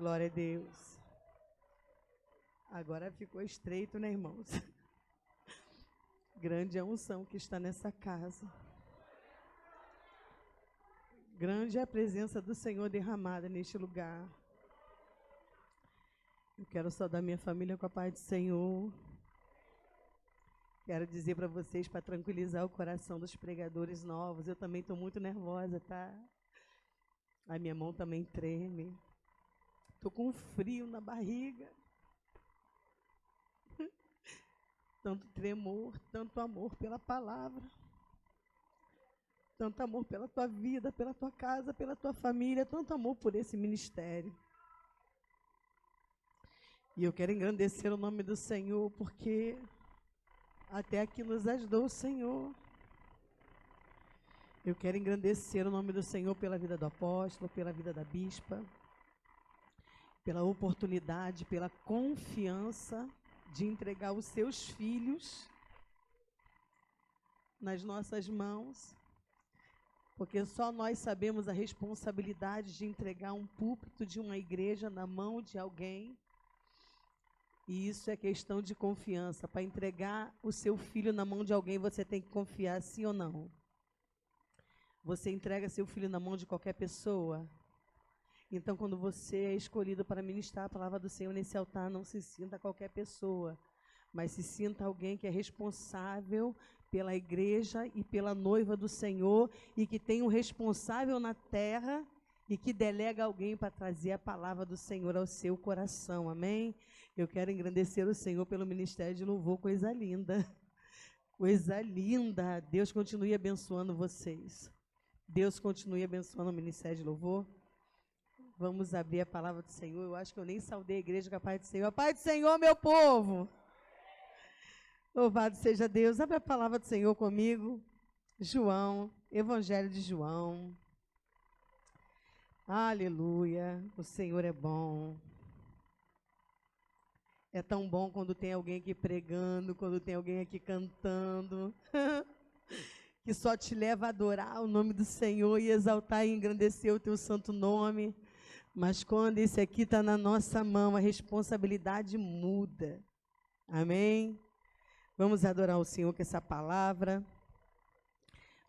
Glória a Deus. Agora ficou estreito, né, irmãos? Grande é a unção que está nessa casa. Grande é a presença do Senhor derramada neste lugar. Eu quero saudar minha família com a paz do Senhor. Quero dizer para vocês, para tranquilizar o coração dos pregadores novos, eu também estou muito nervosa, tá? A minha mão também treme. Estou com frio na barriga. Tanto tremor, tanto amor pela palavra. Tanto amor pela tua vida, pela tua casa, pela tua família, tanto amor por esse ministério. E eu quero engrandecer o nome do Senhor, porque até aqui nos ajudou o Senhor. Eu quero engrandecer o nome do Senhor pela vida do apóstolo, pela vida da bispa, pela oportunidade, pela confiança de entregar os seus filhos nas nossas mãos, porque só nós sabemos a responsabilidade de entregar um púlpito de uma igreja na mão de alguém. E isso é questão de confiança. Para entregar o seu filho na mão de alguém, você tem que confiar, sim ou não? Você entrega seu filho na mão de qualquer pessoa? Então, quando você é escolhido para ministrar a palavra do Senhor nesse altar, não se sinta qualquer pessoa, mas se sinta alguém que é responsável pela igreja e pela noiva do Senhor, e que tem um responsável na terra e que delega alguém para trazer a palavra do Senhor ao seu coração, amém? Eu quero engrandecer o Senhor pelo ministério de louvor, coisa linda, coisa linda. Deus continue abençoando vocês. Deus continue abençoando o ministério de louvor. Vamos abrir a palavra do Senhor. Eu acho que eu nem saudei a igreja com a paz do Senhor. A paz do Senhor, meu povo! Louvado seja Deus. Abre a palavra do Senhor comigo. João, Evangelho de João. Aleluia. O Senhor é bom. É tão bom quando tem alguém aqui pregando, quando tem alguém aqui cantando, que só te leva a adorar o nome do Senhor e exaltar e engrandecer o teu santo nome. Mas quando esse aqui está na nossa mão, a responsabilidade muda. Amém? Vamos adorar o Senhor com essa palavra.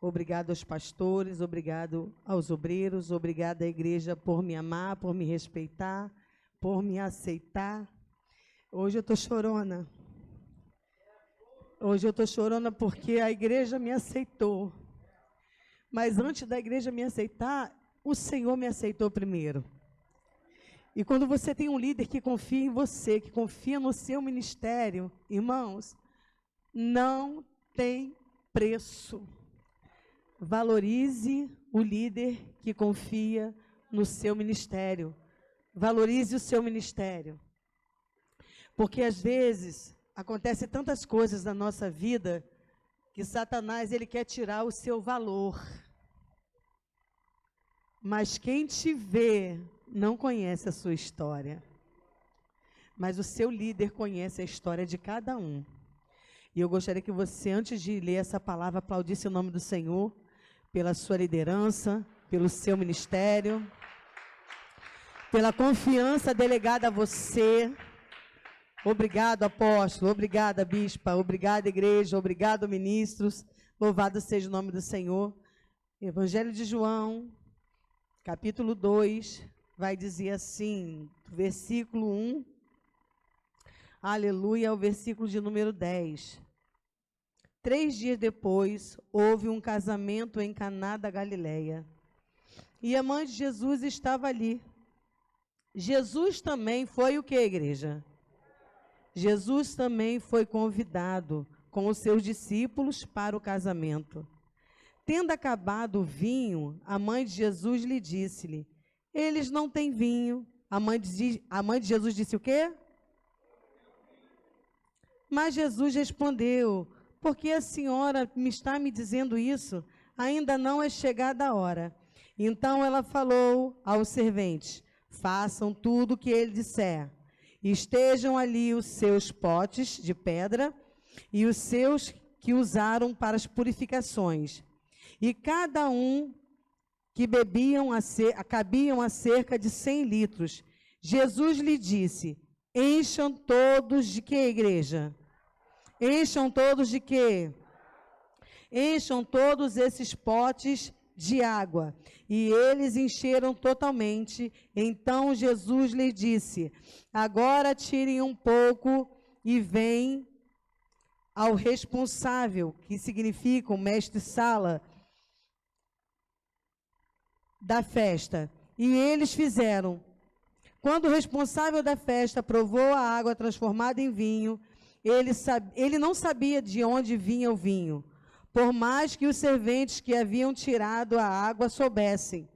Obrigado aos pastores, obrigado aos obreiros, obrigado à igreja por me amar, por me respeitar, por me aceitar. Hoje eu estou chorona. Hoje eu estou chorona porque a igreja me aceitou. Mas antes da igreja me aceitar, o Senhor me aceitou primeiro. E quando você tem um líder que confia em você, que confia no seu ministério, irmãos, não tem preço. Valorize o líder que confia no seu ministério. Valorize o seu ministério. Porque às vezes acontece tantas coisas na nossa vida que Satanás ele quer tirar o seu valor. Mas quem te vê não conhece a sua história. Mas o seu líder conhece a história de cada um. E eu gostaria que você, antes de ler essa palavra, aplaudisse o nome do Senhor pela sua liderança, pelo seu ministério, pela confiança delegada a você. Obrigado, apóstolo, obrigada, bispa, obrigada, igreja, obrigado, ministros. Louvado seja o nome do Senhor. Evangelho de João, capítulo 2, vai dizer assim, versículo 1, aleluia, ao versículo de número 10. 3 dias depois, houve um casamento em Caná da Galileia. E a mãe de Jesus estava ali. Jesus também foi o que, igreja? Jesus também foi convidado com os seus discípulos para o casamento. Tendo acabado o vinho, a mãe de Jesus lhe disse-lhe, eles não têm vinho. A mãe de Jesus disse o quê? Mas Jesus respondeu, porque a senhora está me dizendo isso? Ainda não é chegada a hora. Então ela falou aos serventes, façam tudo o que ele disser. Estejam ali os seus potes de pedra e os seus que usaram para as purificações. E cada um que cabiam a cerca de 100 litros. Jesus lhe disse: encham todos de quê, igreja? Encham todos de quê? Encham todos esses potes de água. E eles encheram totalmente. Então Jesus lhe disse: agora tirem um pouco e vêm ao responsável, que significa o mestre-sala da festa. E eles fizeram. Quando o responsável da festa provou a água transformada em vinho, ele não sabia de onde vinha o vinho, por mais que os serventes que haviam tirado a água soubessem.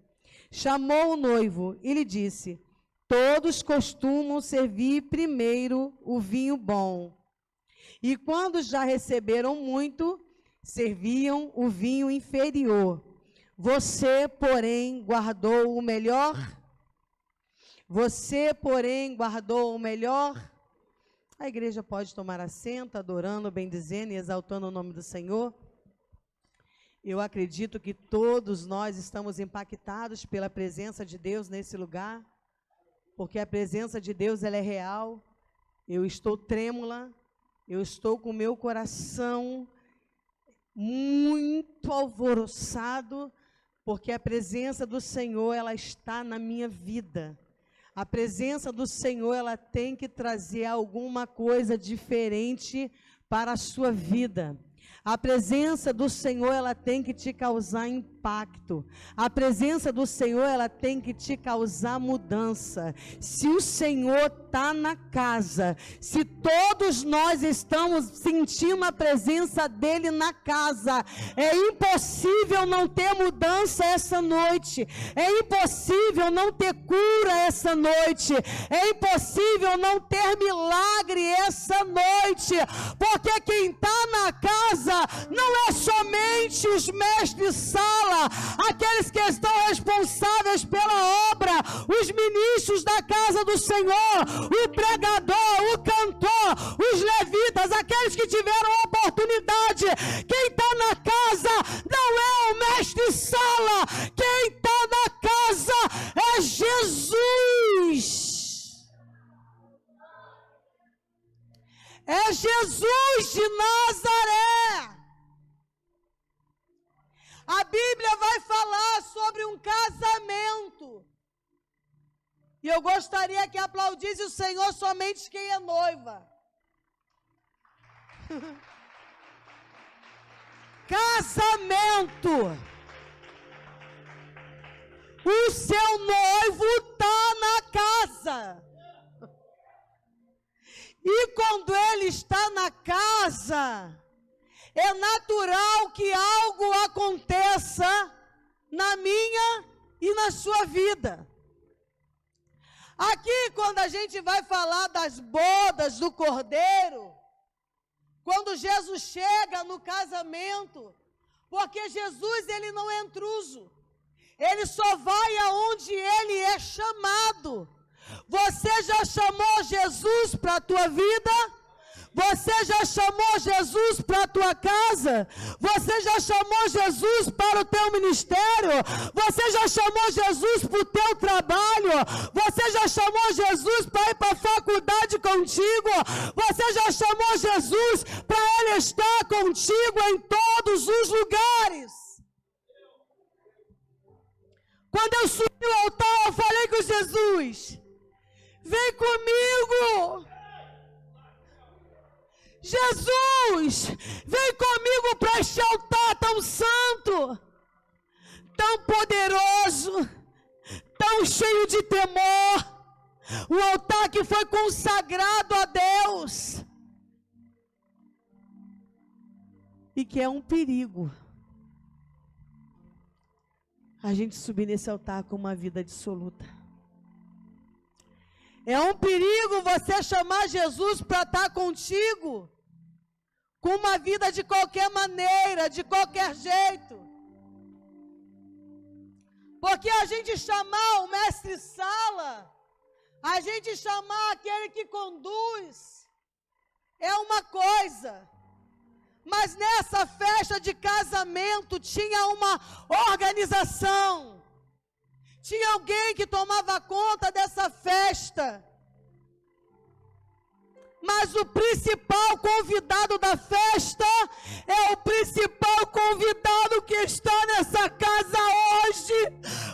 Chamou o noivo e lhe disse: todos costumam servir primeiro o vinho bom. E quando já receberam muito, serviam o vinho inferior. Você, porém, guardou o melhor? Você, porém, guardou o melhor? A igreja pode tomar assento, adorando, bendizendo e exaltando o nome do Senhor. Eu acredito que todos nós estamos impactados pela presença de Deus nesse lugar, porque a presença de Deus, ela é real. Eu estou trêmula, eu estou com o meu coração muito alvoroçado, porque a presença do Senhor, ela está na minha vida. A presença do Senhor, ela tem que trazer alguma coisa diferente para a sua vida. A presença do Senhor, ela tem que te causar impacto. A presença do Senhor, ela tem que te causar mudança. Se o Senhor está na casa, se todos nós estamos sentindo a presença dEle na casa, é impossível não ter mudança essa noite. É impossível não ter cura essa noite. É impossível não ter milagre essa noite. Porque quem está na casa não é somente os mestres-sala, aqueles que estão responsáveis pela obra, os ministros da casa do Senhor, o pregador, o cantor, os levitas, aqueles que tiveram a oportunidade. Quem está na casa não é o mestre-sala, quem está na casa é Jesus. É Jesus de Nazaré. A Bíblia vai falar sobre um casamento. E eu gostaria que aplaudisse o Senhor somente quem é noiva. Casamento. O seu noivo está na casa. E quando ele está na casa, é natural que algo aconteça na minha e na sua vida. Aqui, quando a gente vai falar das bodas do Cordeiro, quando Jesus chega no casamento, porque Jesus, ele não é intruso, ele só vai aonde ele é chamado. Você já chamou Jesus para a tua vida? Você já chamou Jesus para a tua casa? Você já chamou Jesus para o teu ministério? Você já chamou Jesus para o teu trabalho? Você já chamou Jesus para ir para a faculdade contigo? Você já chamou Jesus para Ele estar contigo em todos os lugares? Quando eu subi ao altar, eu falei com Jesus: vem comigo. Jesus, vem comigo para este altar tão santo, tão poderoso, tão cheio de temor. Um altar que foi consagrado a Deus. E que é um perigo a gente subir nesse altar com uma vida dissoluta. É um perigo você chamar Jesus para estar contigo com uma vida de qualquer maneira, de qualquer jeito. Porque a gente chamar o mestre-sala, a gente chamar aquele que conduz, é uma coisa. Mas nessa festa de casamento tinha uma organização, Tinha alguém que tomava conta dessa festa. Mas o principal convidado da festa é o principal convidado que está nessa casa hoje,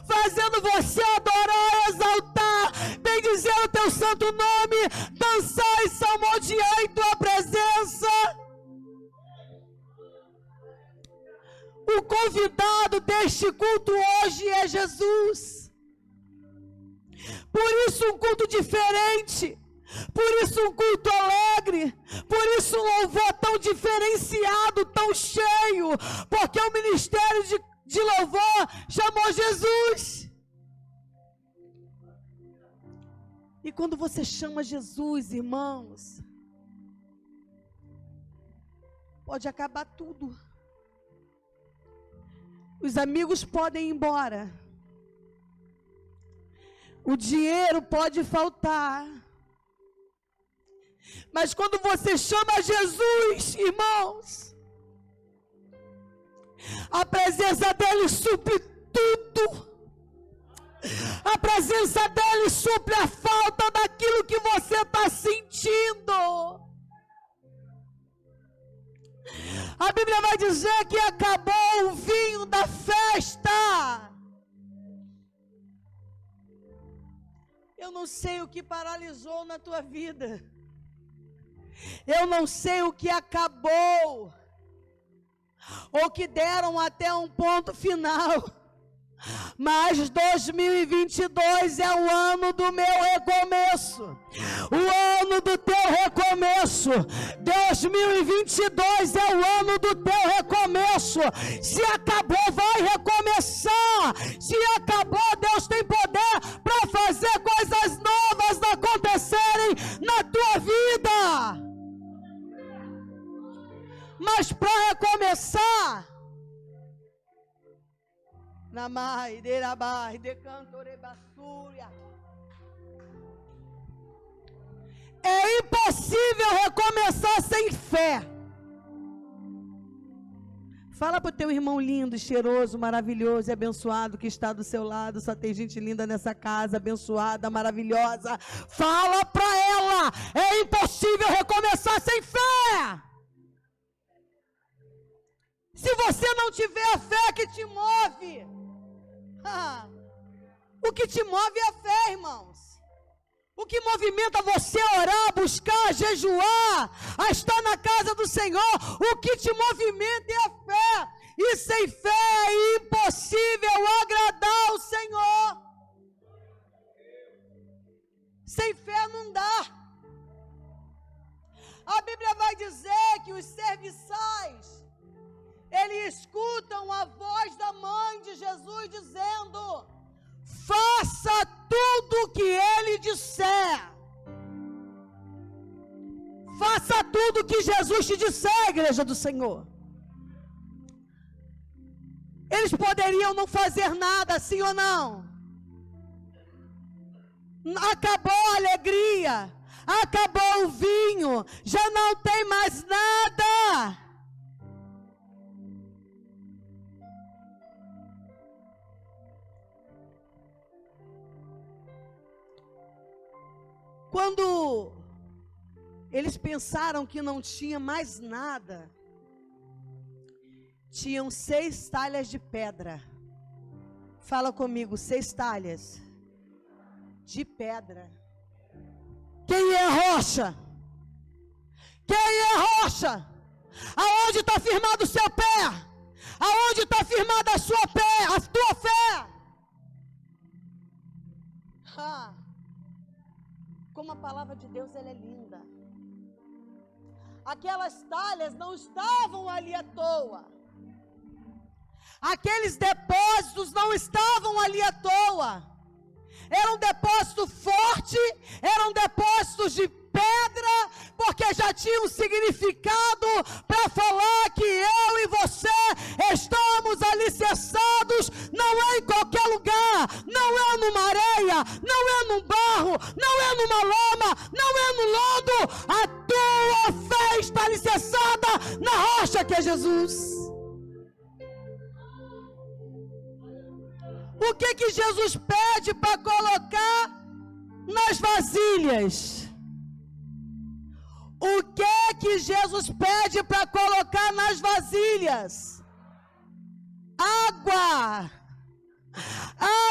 fazendo você adorar, exaltar, bendizer o teu santo nome, dançar e salmodiar em tua presença. O convidado deste culto hoje é Jesus. Por isso um culto diferente. Por isso um culto alegre, por isso um louvor tão diferenciado, tão cheio, porque o ministério de louvor chamou Jesus. E quando você chama Jesus, irmãos, pode acabar tudo. Os amigos podem ir embora, o dinheiro pode faltar. Mas quando você chama Jesus, irmãos, a presença dele supre tudo. A presença dele supre a falta daquilo que você está sentindo. A Bíblia vai dizer que acabou o vinho da festa. Eu não sei o que paralisou na tua vida. Eu não sei o que acabou, ou que deram até um ponto final, mas 2022 é o ano do meu recomeço, o ano do teu recomeço. 2022 é o ano do teu recomeço. Se acabou, vai recomeçar. Se acabou, Deus tem poder para fazer coisas novas acontecerem na tua vida. Mas para recomeçar, é impossível recomeçar sem fé. Fala para o teu irmão lindo, cheiroso, maravilhoso e abençoado que está do seu lado. Só tem gente linda nessa casa, abençoada, maravilhosa. Fala para ela, é impossível recomeçar sem fé. Se você não tiver a fé que te move, o que te move é a fé, irmãos. O que movimenta você a orar, buscar, a jejuar, a estar na casa do Senhor, o que te movimenta é a fé. E sem fé é impossível agradar ao Senhor. Sem fé não dá. A Bíblia vai dizer que os serviçais, eles escutam a voz da mãe de Jesus dizendo: faça tudo o que ele disser. Faça tudo o que Jesus te disser, igreja do Senhor. Eles poderiam não fazer nada, sim ou não? Acabou a alegria, acabou o vinho, já não tem mais nada. Quando eles pensaram que não tinha mais nada, tinham 6 talhas de pedra. Fala comigo, 6 talhas de pedra. Quem é a rocha? Quem é a rocha? Aonde está firmado o seu pé? Aonde está firmada a sua pé, a tua fé? Como a palavra de Deus, ela é linda. Aquelas talhas não estavam ali à toa. Aqueles depósitos não estavam ali à toa. Era um depósito forte, eram depósitos de pedra, porque já tinha um significado para falar que eu e você estamos alicerçados, não é em qualquer lugar, não é numa areia, não é num barro, não é numa lama, não é no lodo. A tua fé está alicerçada na rocha que é Jesus. O que Jesus pede para colocar nas vasilhas? O que Jesus pede para colocar nas vasilhas? Água.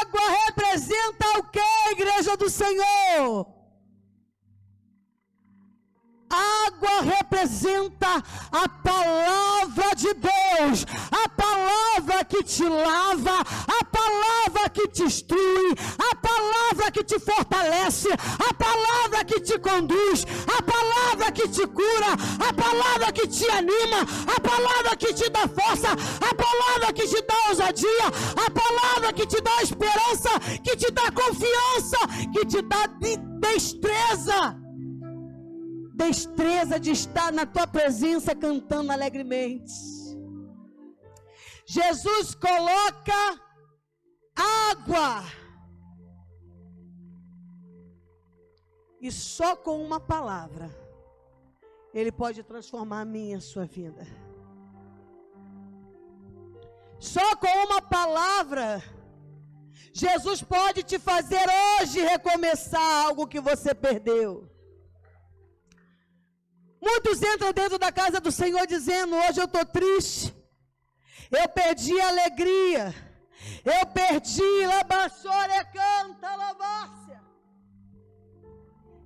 Água representa o que, igreja do Senhor? Água representa a palavra de Deus, a palavra que te lava, a palavra que te instrui, a palavra que te fortalece, a palavra que te conduz, a palavra que te cura, a palavra que te anima, a palavra que te dá força, a palavra que te dá ousadia, a palavra que te dá esperança, que te dá confiança, que te dá destreza. Destreza de estar na tua presença cantando alegremente. Jesus coloca água. E só com uma palavra Ele pode transformar a minha e a sua vida. Só com uma palavra Jesus pode te fazer hoje recomeçar algo que você perdeu. Muitos entram dentro da casa do Senhor dizendo: hoje eu estou triste, eu perdi a alegria, eu perdi canta lavárcia,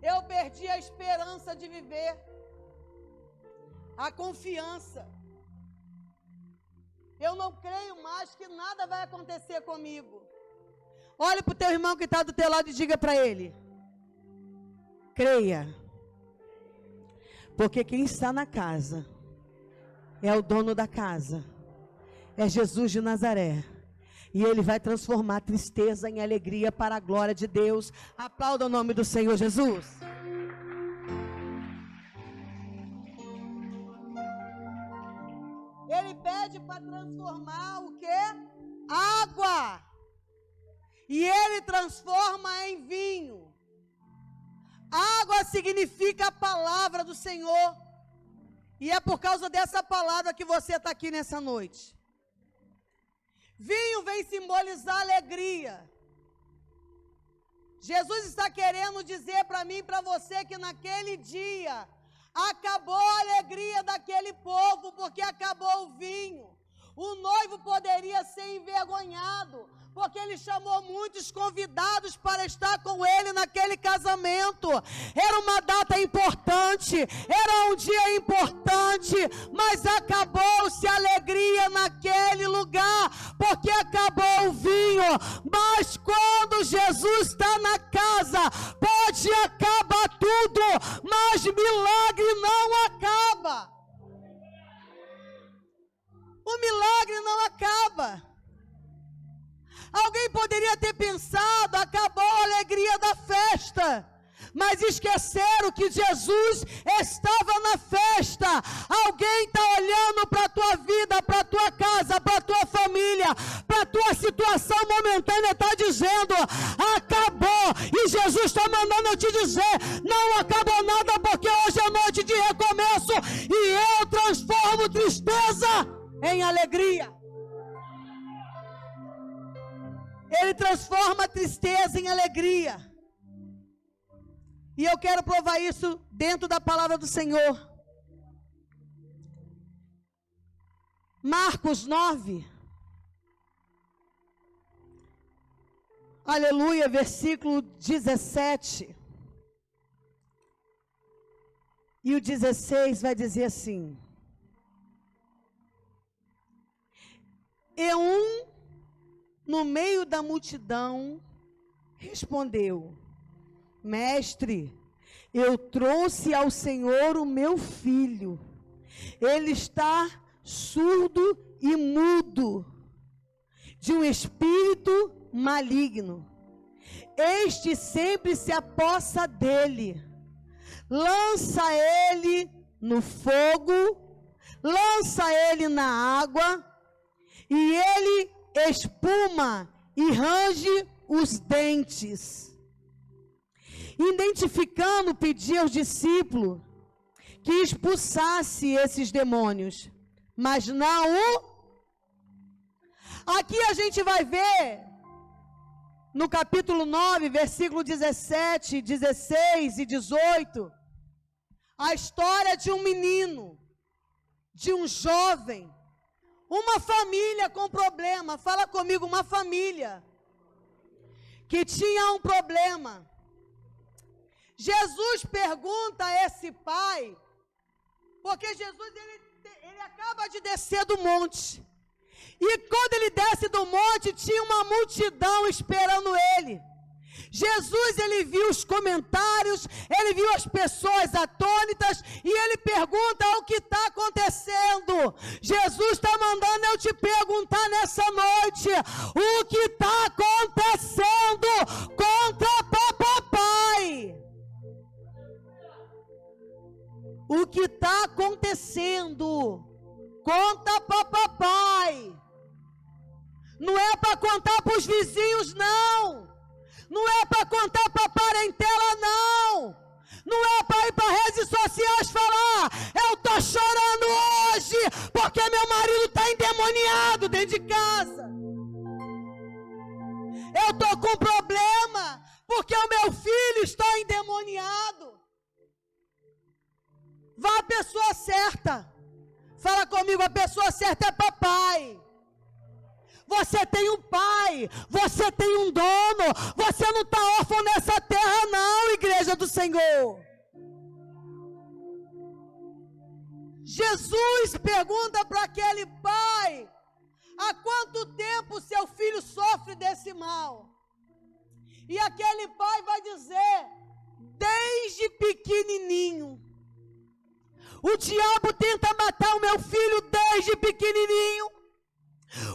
eu perdi a esperança de viver, a confiança, eu não creio mais que nada vai acontecer comigo. Olhe para o teu irmão que está do teu lado e diga para ele: creia. Porque quem está na casa é o dono da casa, é Jesus de Nazaré. E Ele vai transformar tristeza em alegria para a glória de Deus. Aplauda o nome do Senhor Jesus. Ele pede para transformar o quê? Água. E Ele transforma em vinho. Água significa a palavra do Senhor. E é por causa dessa palavra que você está aqui nessa noite. Vinho vem simbolizar alegria. Jesus está querendo dizer para mim e para você que naquele dia acabou a alegria daquele povo, porque acabou o vinho. O noivo poderia ser envergonhado, porque ele chamou muitos convidados para estar com ele naquele casamento. Era uma data importante, era um dia importante, mas acabou-se a alegria naquele lugar, porque acabou o vinho. Mas quando Jesus está na casa, pode acabar tudo, mas milagre não acaba. O milagre não acaba. Alguém poderia ter pensado: acabou a alegria da festa, mas esqueceram que Jesus estava na festa. Alguém está olhando para a tua vida, para a tua casa, para a tua família, para a tua situação momentânea, está dizendo: acabou. E Jesus está mandando eu te dizer: não acabou nada, porque hoje é noite de recomeço, e eu transformo tristeza em alegria. Ele transforma a tristeza em alegria. E eu quero provar isso dentro da palavra do Senhor. Marcos 9. Aleluia, versículo 17. E o 16 vai dizer assim: e no meio da multidão respondeu: Mestre, eu trouxe ao Senhor o meu filho. Ele está surdo e mudo, de um espírito maligno. Este sempre se apossa dele. Lança ele no fogo, lança ele na água, e ele espuma e range os dentes. Identificando, pediu aos discípulos que expulsasse esses demônios, mas não o... Aqui a gente vai ver no capítulo 9, versículo 17, 16 e 18, a história de um menino, de um jovem, uma família com problema. Fala comigo, uma família que tinha um problema. Jesus pergunta a esse pai, porque Jesus ele acaba de descer do monte. E quando ele desce do monte, tinha uma multidão esperando ele. Jesus, ele viu os comentários, ele viu as pessoas atônitas, e ele pergunta o que está acontecendo. Jesus está mandando eu te perguntar nessa noite, o que está acontecendo contra papai? O que está acontecendo? Conta para papai. Não é para contar para os vizinhos, não. Não é para contar para a parentela, não. Não é para ir para redes sociais falar, eu estou chorando hoje, porque meu marido está endemoniado dentro de casa. Eu estou com problema, porque o meu filho está endemoniado. Vá à pessoa certa. Fala comigo, a pessoa certa é papai. Você tem um pai, você tem um dono, você não está órfão nessa terra não, igreja do Senhor. Jesus pergunta para aquele pai, há quanto tempo seu filho sofre desse mal? E aquele pai vai dizer, desde pequenininho. O diabo tenta matar o meu filho desde pequenininho.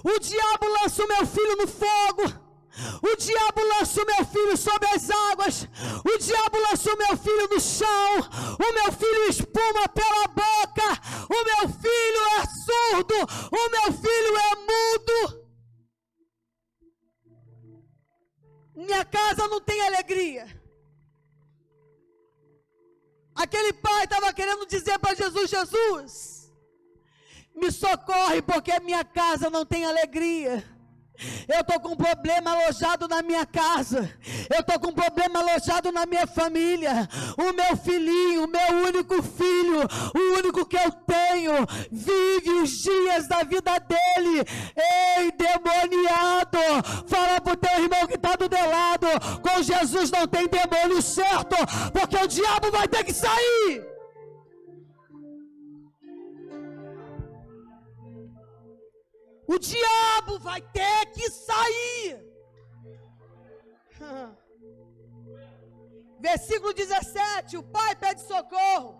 O diabo lança o meu filho no fogo. O diabo lança o meu filho sobre as águas. O diabo lança o meu filho no chão. O meu filho espuma pela boca. O meu filho é surdo. O meu filho é mudo. Minha casa não tem alegria. Aquele pai estava querendo dizer para Jesus, Jesus, me socorre porque minha casa não tem alegria. Eu estou com um problema alojado na minha casa. Eu estou com um problema alojado na minha família. O meu filhinho, o meu único filho, o único que eu tenho, vive os dias da vida dele endemoniado. Fala para o teu irmão que está do teu lado, com Jesus não tem demônio certo, porque o diabo vai ter que sair. O diabo vai ter que sair. Versículo 17, o pai pede socorro.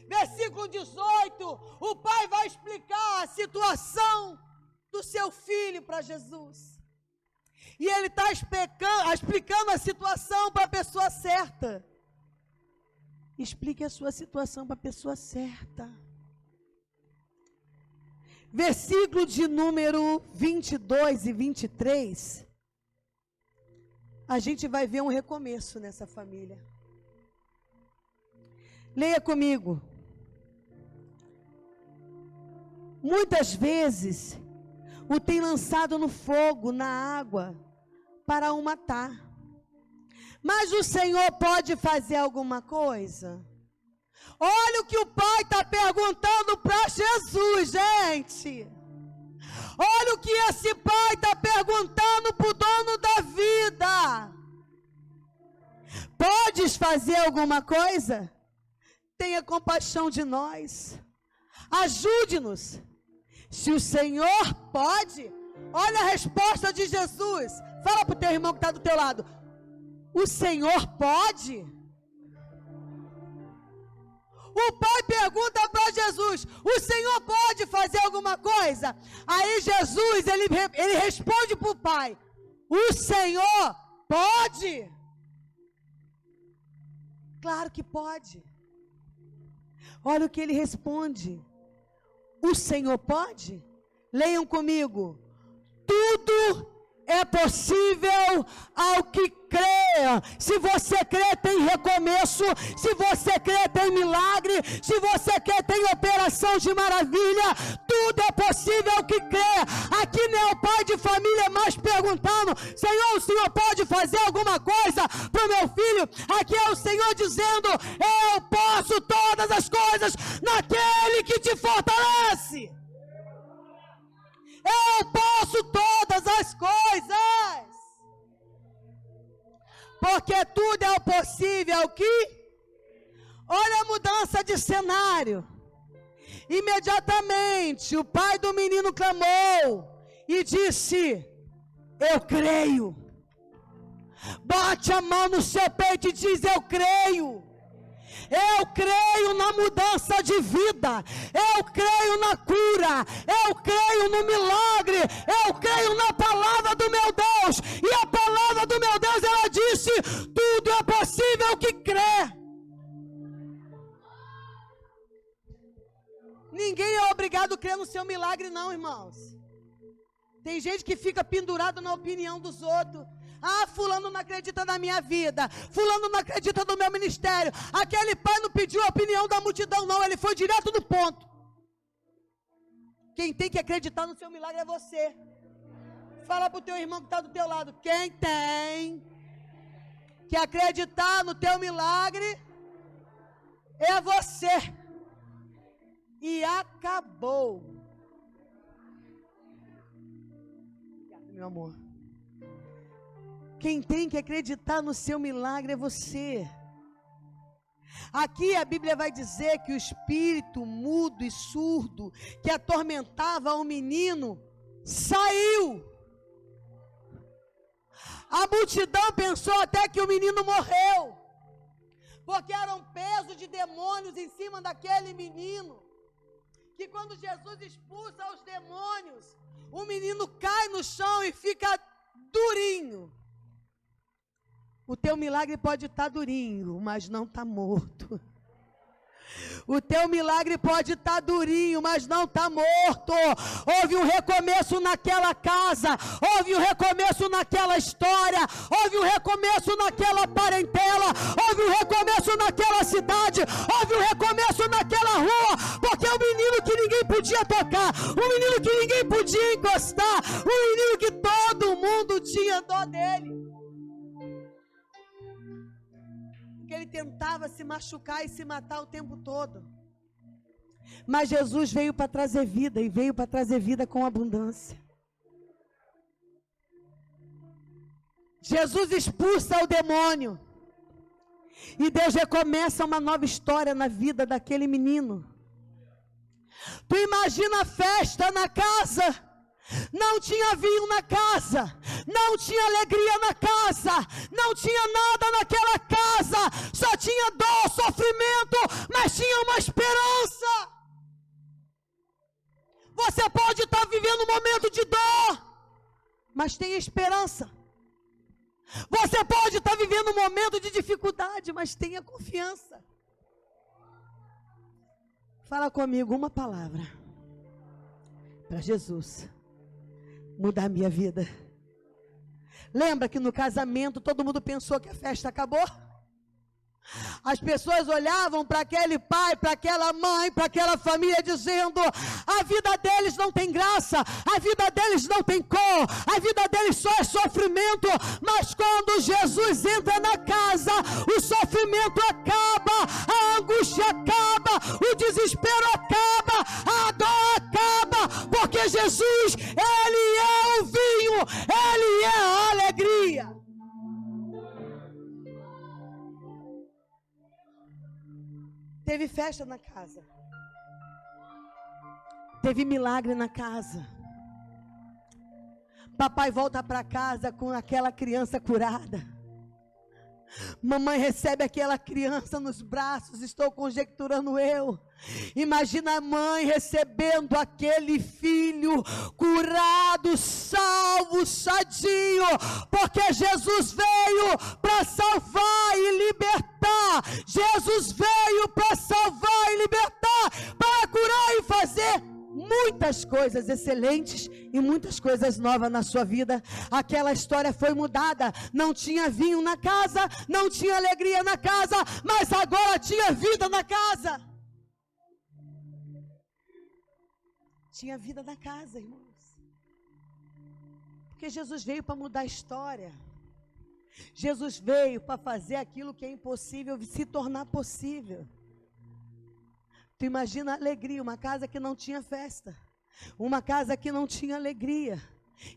Versículo 18, o pai vai explicar a situação do seu filho para Jesus. E ele está explicando a situação para a pessoa certa. Explique a sua situação para a pessoa certa. Versículo de número 22 e 23, a gente vai ver um recomeço nessa família. Leia comigo. Muitas vezes o tem lançado no fogo, na água, para o matar. Mas o Senhor pode fazer alguma coisa? Olha o que o pai está perguntando para Jesus, gente. Olha o que esse pai está perguntando para o dono da vida. Podes fazer alguma coisa? Tenha compaixão de nós. Ajude-nos. Se o Senhor pode, olha a resposta de Jesus. Fala para o teu irmão que está do teu lado. O Senhor pode? O pai pergunta para Jesus, o Senhor pode fazer alguma coisa? Aí Jesus, ele responde para o pai, o Senhor pode? Claro que pode. Olha o que ele responde. O Senhor pode? Leiam comigo. Tudo é possível ao que crê. Se você crê, tem recomeço. Se você crê, tem milagre. Se você crê, tem operação de maravilha. Tudo é possível ao que crê. Aqui não é o pai de família mais perguntando: Senhor, o Senhor pode fazer alguma coisa para o meu filho? Aqui é o Senhor dizendo: eu posso todas as coisas naquele que te fortalece. Eu posso todas as coisas. Porque tudo é possível que... Olha a mudança de cenário. Imediatamente o pai do menino clamou e disse: eu creio. Bate a mão no seu peito e diz: eu creio. Eu creio na mudança de vida, eu creio na cura, eu creio no milagre, eu creio na palavra do meu Deus. E a palavra do meu Deus, ela disse: tudo é possível que crê. Ninguém é obrigado a crer no seu milagre não, irmãos. Tem gente que fica pendurado na opinião dos outros. Ah, fulano não acredita na minha vida, fulano não acredita no meu ministério. Aquele pai não pediu a opinião da multidão não, ele foi direto no ponto. Quem tem que acreditar no seu milagre é você. Fala para o teu irmão que está do teu lado: quem tem que acreditar no teu milagre é você. E acabou. Obrigada, meu amor. Quem tem que acreditar no seu milagre é você. Aqui a Bíblia vai dizer que o espírito mudo e surdo que atormentava o menino saiu. A multidão pensou até que o menino morreu, porque era um peso de demônios em cima daquele menino, que quando Jesus expulsa os demônios, o menino cai no chão e fica durinho. O teu milagre pode estar durinho, mas não está morto. O teu milagre pode estar durinho, mas não está morto. Houve um recomeço naquela casa, houve um recomeço naquela história, houve um recomeço naquela parentela, houve um recomeço naquela cidade, houve um recomeço naquela rua, porque o menino que ninguém podia tocar, o menino que ninguém podia encostar, o menino que todo mundo tinha dó dele. Que ele tentava se machucar e se matar o tempo todo. Mas Jesus veio para trazer vida, e veio para trazer vida com abundância. Jesus expulsa o demônio, e Deus recomeça uma nova história na vida daquele menino. Tu imagina a festa na casa. Não tinha vinho na casa, não tinha alegria na casa, não tinha nada naquela casa, só tinha dor, sofrimento, mas tinha uma esperança. Você pode estar vivendo um momento de dor, mas tem esperança. Você pode estar vivendo um momento de dificuldade, mas tenha confiança. Fala comigo uma palavra para Jesus mudar a minha vida. Lembra que no casamento todo mundo pensou que a festa acabou? As pessoas olhavam para aquele pai, para aquela mãe, para aquela família dizendo: a vida deles não tem graça, a vida deles não tem cor, a vida deles só é sofrimento. Mas quando Jesus entra na casa, o sofrimento acaba, a angústia acaba, o desespero acaba, a dor acaba, porque Jesus, Ele é o vinho, Ele é a alegria. Teve festa na casa. Teve milagre na casa. Papai volta para casa com aquela criança curada. Mamãe recebe aquela criança nos braços, estou conjecturando eu. Imagina a mãe recebendo aquele filho curado, salvo, sadio, porque Jesus veio para salvar e libertar. Jesus veio para salvar e libertar, para curar e fazer muitas coisas excelentes e muitas coisas novas na sua vida. Aquela história foi mudada. Não tinha vinho na casa, não tinha alegria na casa, mas agora tinha vida na casa. Tinha vida na casa, irmãos. Porque Jesus veio para mudar a história. Jesus veio para fazer aquilo que é impossível se tornar possível. Tu imagina a alegria, uma casa que não tinha festa, uma casa que não tinha alegria,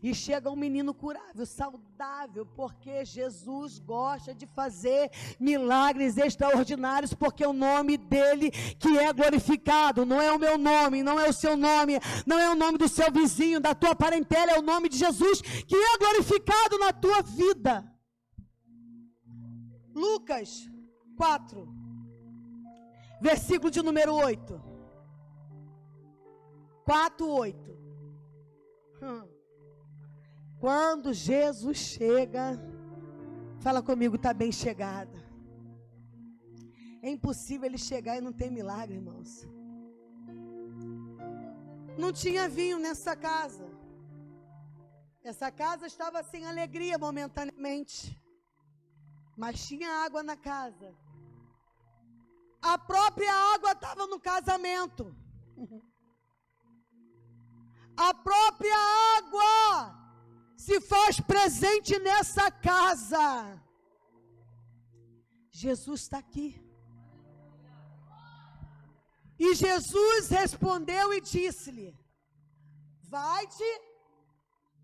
e chega um menino curável, saudável, porque Jesus gosta de fazer milagres extraordinários, porque o nome dele que é glorificado, não é o meu nome, não é o seu nome, não é o nome do seu vizinho, da tua parentela, é o nome de Jesus que é glorificado na tua vida. Lucas 4, versículo de número 8. 4:8. Quando Jesus chega, fala comigo, está bem chegada. É impossível ele chegar e não ter milagre, irmãos. Não tinha vinho nessa casa. Essa casa estava sem alegria momentaneamente, mas tinha água na casa. A própria água estava no casamento. A própria água se faz presente nessa casa. Jesus está aqui. E Jesus respondeu e disse-lhe: vai-te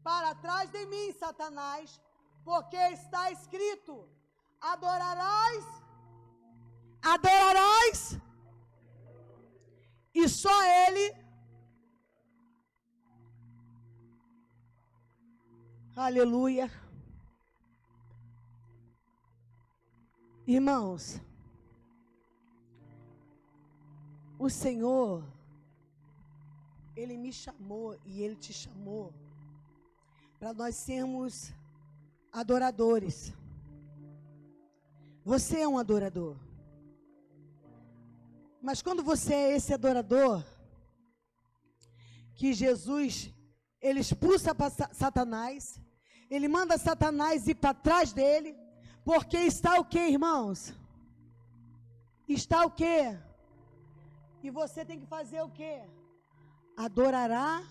para trás de mim, Satanás, porque está escrito: adorarás, e só Ele. Aleluia. Irmãos, o Senhor, Ele me chamou e Ele te chamou para nós sermos adoradores. Você é um adorador. Mas quando você é esse adorador, que Jesus, Ele expulsa Satanás, Ele manda Satanás ir para trás dele, porque está o quê, irmãos? Está o quê? E você tem que fazer o quê? Adorará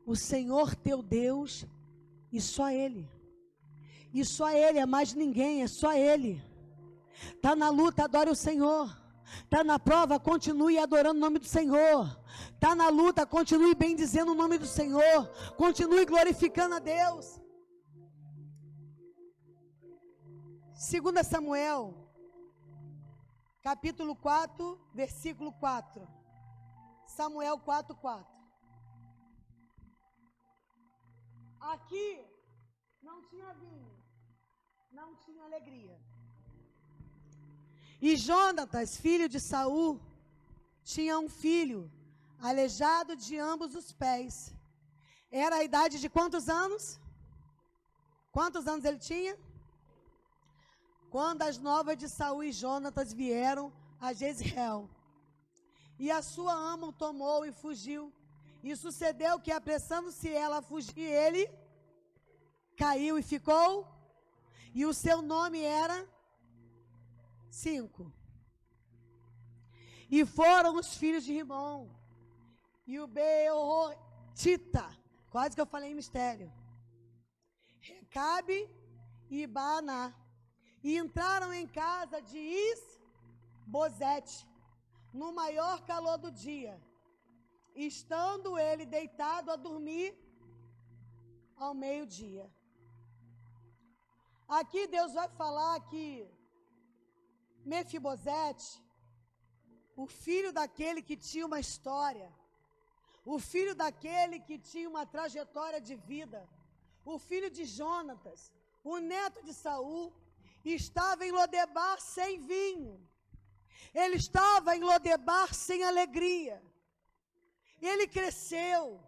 o Senhor teu Deus, e só Ele. E só Ele, é mais ninguém, é só Ele. Está na luta, adore o Senhor. Está na prova, continue adorando o nome do Senhor. Está na luta, continue bendizendo o nome do Senhor. Continue glorificando a Deus. 2 Samuel, capítulo 4, versículo 4. Samuel 4:4. Aqui não tinha vinho, não tinha alegria. E Jonatas, filho de Saul, tinha um filho, aleijado de ambos os pés. Era a idade de quantos anos? Quantos anos ele tinha? Quando as novas de Saul e Jonatas vieram a Jezreel, e a sua ama o tomou e fugiu. E sucedeu que, apressando-se ela a fugir, ele caiu e ficou, e o seu nome era 5. E foram os filhos de Rimon, e o Beorotita, quase que eu falei em mistério, Recabe e Baaná, e entraram em casa de Isbosete, no maior calor do dia, estando ele deitado a dormir ao meio-dia. Aqui Deus vai falar que Mefibosete, o filho daquele que tinha uma história, o filho daquele que tinha uma trajetória de vida, o filho de Jonatas, o neto de Saul, estava em Lodebar sem vinho. Ele estava em Lodebar sem alegria. Ele cresceu,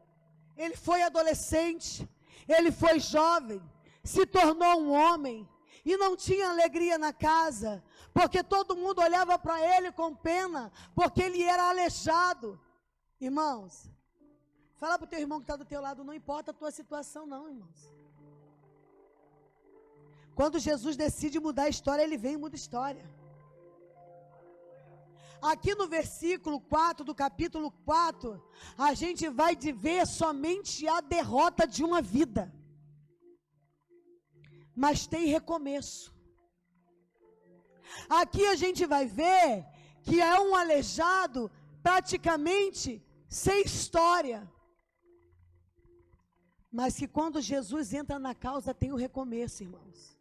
ele foi adolescente, ele foi jovem, se tornou um homem e não tinha alegria na casa, porque todo mundo olhava para ele com pena, porque ele era aleijado. Irmãos, Fala para o teu irmão que está do teu lado, não importa a tua situação não, irmãos. Quando Jesus decide mudar a história, ele vem e muda a história. Aqui no versículo 4 do capítulo 4, a gente vai ver somente a derrota de uma vida. Mas tem recomeço. Aqui a gente vai ver que é um aleijado praticamente sem história. Mas que quando Jesus entra na causa, tem o recomeço, irmãos.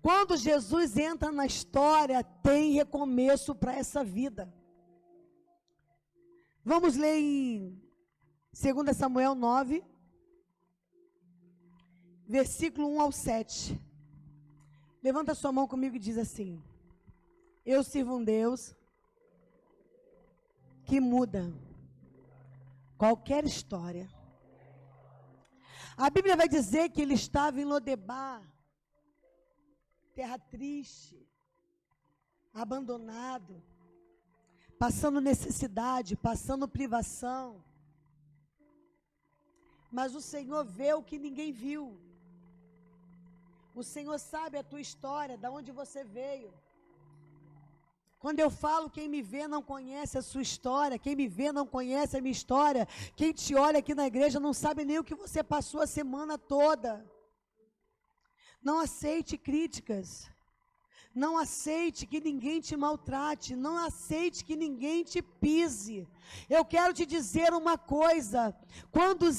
Quando Jesus entra na história, tem recomeço para essa vida. Vamos ler em 2 Samuel 9, versículo 1 ao 7. Levanta sua mão comigo e diz assim: eu sirvo um Deus que muda qualquer história. A Bíblia vai dizer que ele estava em Lodebar, terra triste, abandonado, passando necessidade, passando privação. Mas o Senhor vê o que ninguém viu. O Senhor sabe a tua história, de onde você veio. Quando eu falo, quem me vê não conhece a sua história, quem me vê não conhece a minha história, quem te olha aqui na igreja não sabe nem o que você passou a semana toda. Não aceite críticas, não aceite que ninguém te maltrate, não aceite que ninguém te pise. Eu quero te dizer uma coisa, quando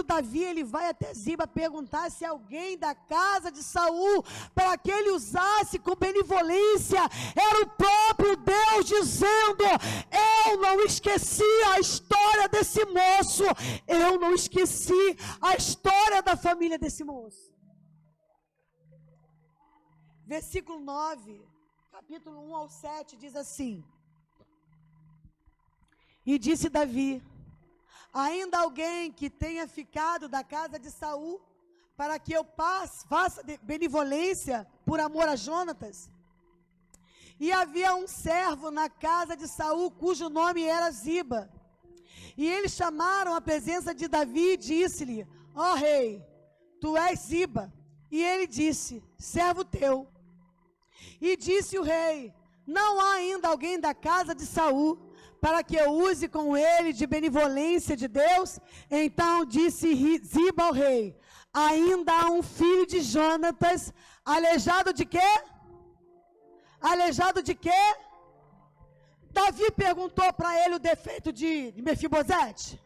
Davi ele vai até Ziba perguntar se alguém da casa de Saul, para que ele usasse com benevolência, era o próprio Deus dizendo: eu não esqueci a história desse moço, eu não esqueci a história da família desse moço. Versículo 9, capítulo 1 ao 7, diz assim: e disse Davi: ainda alguém que tenha ficado da casa de Saul, para que eu faça benevolência por amor a Jonatas? E havia um servo na casa de Saul, cujo nome era Ziba. E eles chamaram a presença de Davi e disse-lhe: ó rei, tu és Ziba. E ele disse: servo teu. E disse o rei: não há ainda alguém da casa de Saul, para que eu use com ele de benevolência de Deus? Então disse Ziba ao rei: ainda há um filho de Jonatas, aleijado de quê? Aleijado de quê? Davi perguntou para ele o defeito de Mefibosete.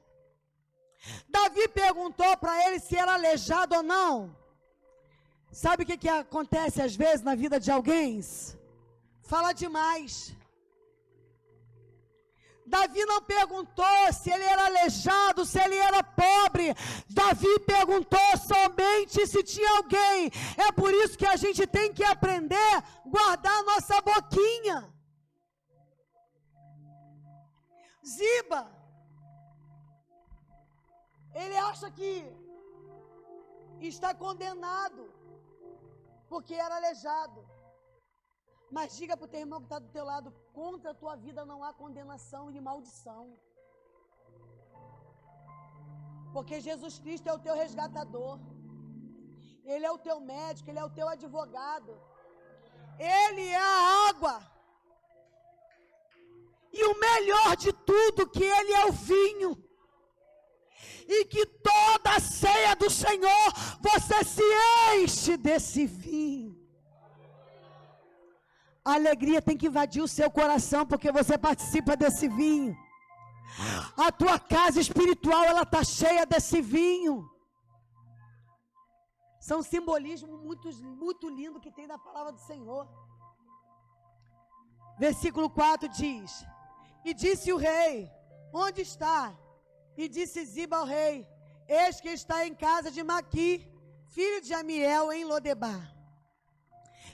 Davi perguntou para ele se era aleijado ou não. Sabe o que acontece às vezes na vida de alguém? Fala demais. Davi não perguntou se ele era aleijado, se ele era pobre. Davi perguntou somente se tinha alguém. É por isso que a gente tem que aprender a guardar a nossa boquinha. Ziba, ele acha que está condenado porque era aleijado. Mas diga para o teu irmão que está do teu lado: contra a tua vida não há condenação e maldição. Porque Jesus Cristo é o teu resgatador. Ele é o teu médico, Ele é o teu advogado. Ele é a água. E o melhor de tudo, que Ele é o vinho. E que toda a ceia do Senhor, você se enche desse vinho. A alegria tem que invadir o seu coração, porque você participa desse vinho. A tua casa espiritual, ela está cheia desse vinho. São simbolismos muito lindos que tem na palavra do Senhor. Versículo 4 diz: e disse o rei: onde está? E disse Ziba ao rei: eis que está em casa de Maqui, filho de Amiel, em Lodebar.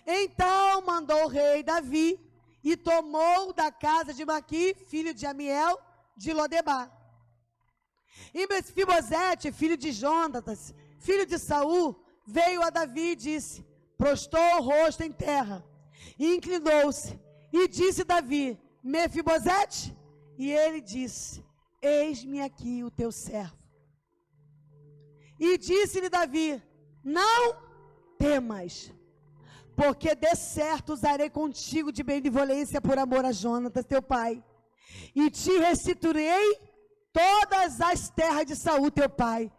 Então mandou o rei Davi e tomou da casa de Maqui, filho de Amiel, de Lodebar. E Mefibosete, filho de Jonatas, filho de Saul, veio a Davi e disse: prostrou o rosto em terra e inclinou-se. E disse Davi: Mefibosete? E ele disse: eis-me aqui o teu servo. E disse-lhe Davi, não temas, porque de certo usarei contigo de benevolência por amor a Jonatas, teu pai, e te restituirei todas as terras de Saul, teu pai,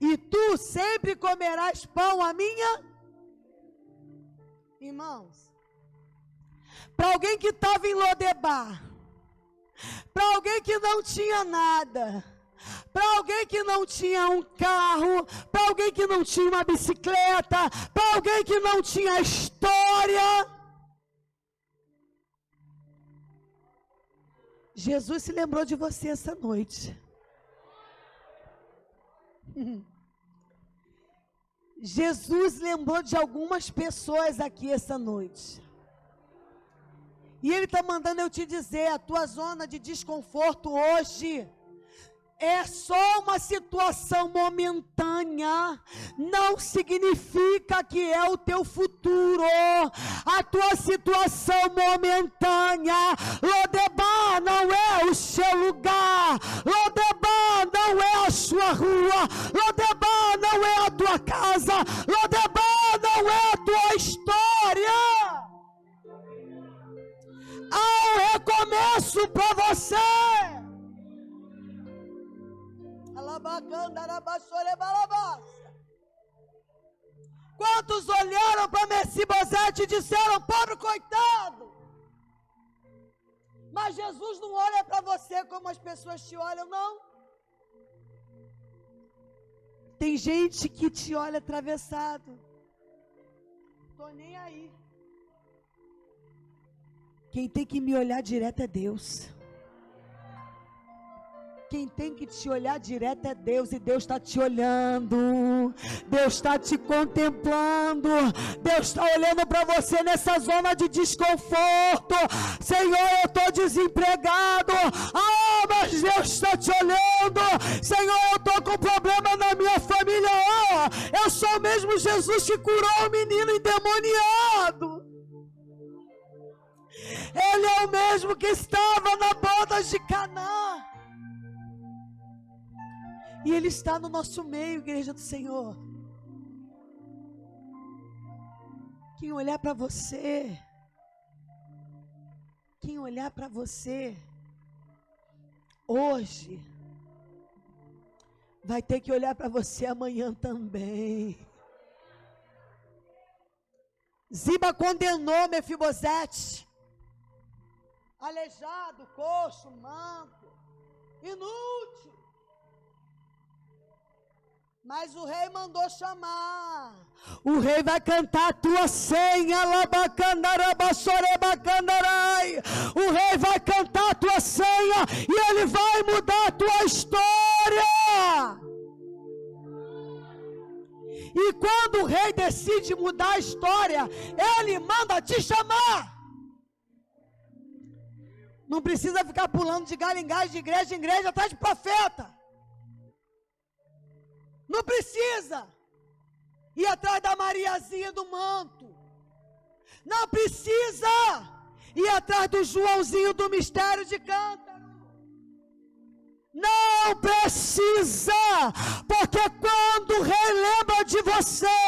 e tu sempre comerás pão à minha. Irmãos, para alguém que estava em Lodebar, para alguém que não tinha nada, para alguém que não tinha um carro, para alguém que não tinha uma bicicleta, para alguém que não tinha história, Jesus se lembrou de você essa noite. Jesus lembrou de algumas pessoas aqui essa noite. E Ele está mandando eu te dizer, a tua zona de desconforto hoje é só uma situação momentânea, não significa que é o teu futuro. A tua situação momentânea, Lodebar não é o seu lugar, Lodebar não é a sua rua, Lodebar não é a tua casa, Lodebar não é a tua história. Há um recomeço para você. Quantos olharam para Mefibosete e disseram, pobre coitado? Mas Jesus não olha para você como as pessoas te olham, não. Tem gente que te olha atravessado. Tô nem aí. Quem tem que me olhar direto é Deus. Quem tem que te olhar direto é Deus, e Deus está te olhando, Deus está te contemplando, Deus está olhando para você nessa zona de desconforto. Senhor, eu estou desempregado, mas Deus está te olhando. Senhor, eu estou com problema na minha família, eu sou o mesmo Jesus que curou o menino endemoniado. Ele é o mesmo que estava na boda de Caná. E Ele está no nosso meio, igreja do Senhor. Quem olhar para você, hoje, vai ter que olhar para você amanhã também. Ziba condenou Mefibosete, aleijado, coxo, manco, inútil. Mas o rei mandou chamar. O rei vai cantar a tua senha. O rei vai cantar a tua senha e ele vai mudar a tua história. E quando o rei decide mudar a história, ele manda te chamar. Não precisa ficar pulando de galho em galho, de igreja em igreja, atrás de profeta. Não precisa ir atrás da Mariazinha do manto. Não precisa ir atrás do Joãozinho do mistério de cântaro. Não precisa, porque quando o rei lembra de você,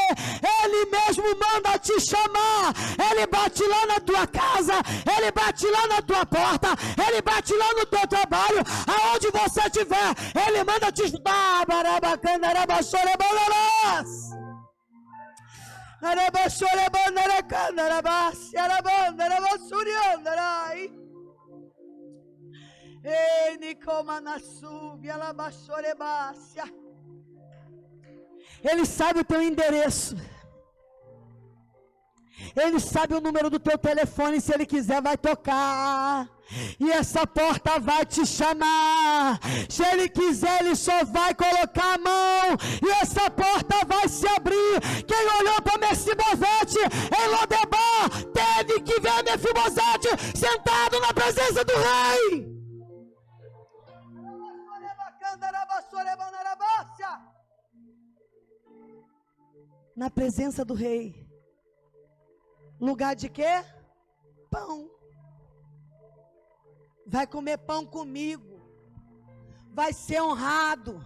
ele mesmo manda te chamar. Ele bate lá na tua casa, ele bate lá na tua porta, ele bate lá no teu trabalho, aonde você estiver, ele manda te chamar. Ele sabe o teu endereço. Ele sabe o número do teu telefone, se ele quiser vai tocar. E essa porta vai te chamar. Se ele quiser, ele só vai colocar a mão e essa porta vai se abrir. Quem olhou para Mefibosete em Lodebar teve que ver Mefibosete sentado na presença do rei. Na presença do rei. Lugar de quê? Pão. Vai comer pão comigo. vai ser honrado,